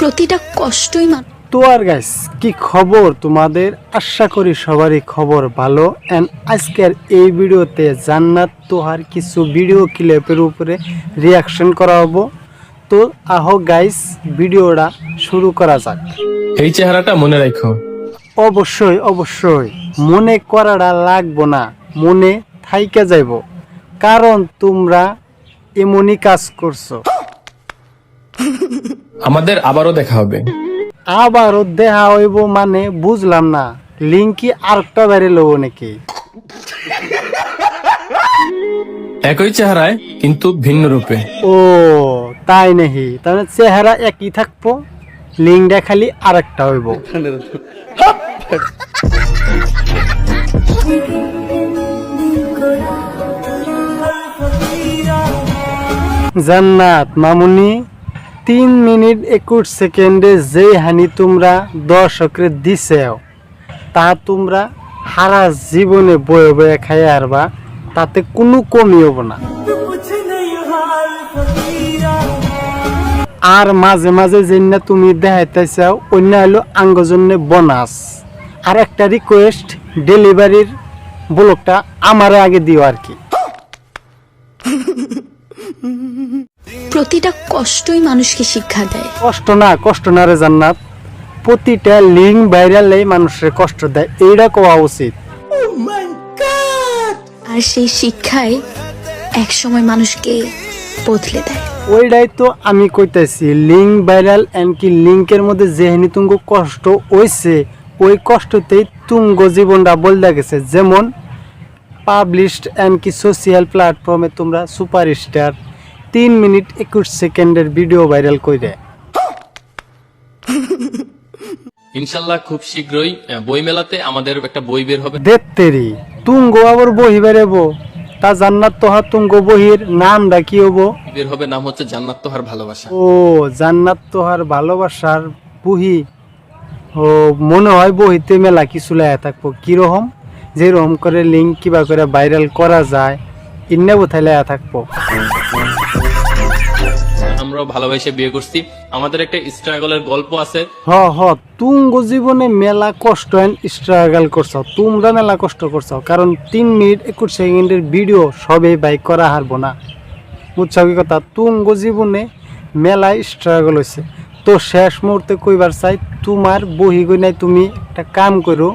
প্রতিটা কষ্টই তো আর গাইস কি খবর তোমাদের, আশা করি সবারই খবর ভালো। এন্ড আজকের এই ভিডিওতে জান্নাত তোহার কিছু ভিডিও ক্লিপের উপরে রিয়াকশন করা হবো। তো আহো গাইস ভিডিওটা শুরু করা যাক। এই চেহারাটা মনে রাখো। অবশ্যই অবশ্যই মনে করাটা লাগবো না, মনে থাইকে যাইব, কারণ তোমরা এমনই কাজ করছো। আমাদের আবারও দেখা হবে। আবারও দেখা হইব মানে বুঝলাম না, লিঙ্ক কি আরেকটা বাইরে লব নাকি? একই চেহারায় কিন্তু ভিন্ন রূপে। ও তাই নাকি, তাহলে চেহারা একই থাকবো, লিঙ্কটা খালি আরেকটা হইব। জান্নাত মামুনি 3 মিনিট 21 সেকেন্ডে যে হানি তোমরা দর্শকরে দিছেও তা তোমরা সারা জীবনে বয়ে বয়ে খাই আরবা, তাতে কোনো কমি হবো না। আর মাঝে মাঝে যেনা তুমি দেখাইতে চাও অন্য হলো আঙ্গ জন্য বোনাস। আর একটা রিকোয়েস্ট, ডেলিভারির ব্লগটা আমার আগে দিও আর কি। প্রতিটা কষ্টই মানুষকে শিক্ষা দেয়। কষ্ট না রে জান্নাত, প্রতিটা লিঙ্ক ভাইরালে মানুষের কষ্ট দেয়, এইটা কোয়া উচিত। আর সেই শিক্ষায় একসময় মানুষকে বদলে দেয়। ওইটাই তো আমি কইতেছি, লিঙ্ক ভাইরাল এমনকি লিঙ্কের মধ্যে যেহেনি তুমগো কষ্ট হইছে, ওই কষ্টতেই তুমগো জীবনটা বদলে গেছে। যেমন পাবলিশড এমনকি সোশিয়াল প্ল্যাটফর্মে তোমরা সুপারস্টার 3 মিনিট 21 সেকেন্ডের ভিডিও ভাইরাল কইরে। ইনশাআল্লাহ খুব শীঘ্রই বই মেলাতে আমাদের একটা বই বের হবে। দেখতেরি তুমগো আবার বহি বেরেবো, তা জান্নাত তোহা তুমগো বহির নামটা কি হবো? বের হবে, নাম হচ্ছে জান্নাত তোহার ভালোবাসা। ও জান্নাত তোহার ভালোবাসার বহি। ও মনে হয় বহিতে মেলা কিছু লেখা থাকবো, কিরকম যেরকম করে লিঙ্ক কিবা করে ভাইরাল করা যায় ইন্নে বোথায় লেখা থাকবো। আমরাও ভালোবাসে বিয়ে করছি, আমাদের একটা স্ট্রাগলের গল্প আছে। হ তুঙ্গ জীবনে মেলা কষ্ট এন্ড স্ট্রাগল করছো, তোমরা মেলা কষ্ট করছো, কারণ 3 মিনিট 21 সেকেন্ডের ভিডিও সবে বাইক করা হারবো না। বুঝছো কি কথা? তুঙ্গ জীবনে মেলা স্ট্রাগল হয়েছে। তো শেষ মুহূর্তে কইবার চাই, তোমার বহি গই নাই, তুমি একটা কাম করো,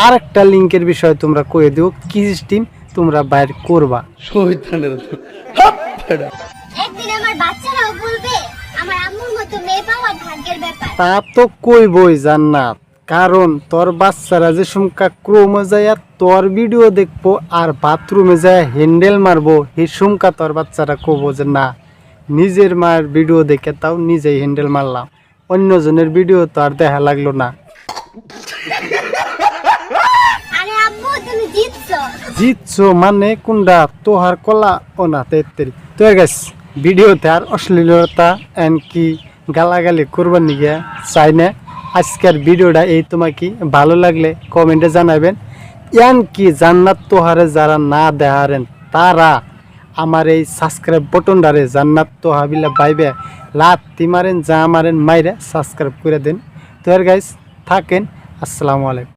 আর একটা লিঙ্কের বিষয়ে তোমরা কয়ে দিও কি সিস্টেম তোমরা বাইর করবা। তা তো কইবই জান্নাত, কারণ তোর বাচ্চারা যে সুমকা ক্রোমে যায় তোর ভিডিও দেখবো আর বাথরুমে যায় হ্যান্ডেল মারবো, এই সুমকা তোর বাচ্চারা কবো যে না, নিজের মায়ের ভিডিও দেখে তাও নিজেই হ্যান্ডেল মারলাম, অন্যজনের ভিডিও তো আর দেখা লাগলো না। জিতছো মানে কোনটা তোহার কলা ও না তেত্তেরি। তো গাইস ভিডিওতে আর অশ্লীলতা এমনকি গালাগালি করবার নিগে চাই না। আজকের ভিডিওটা এই তোমাকে ভালো লাগলে কমেন্টে জানাবেন। এমনকি জান্নাত তোহারে যারা না দেখারেন তারা আমার এই সাবস্ক্রাইব বটনটারে জান্নাত তোহা বিলা বাইবে লাত্তি মারেন, যা মারেন মাইরে সাবস্ক্রাইব করে দেন। তো গাইস থাকেন, আসসালামু আলাইকুম।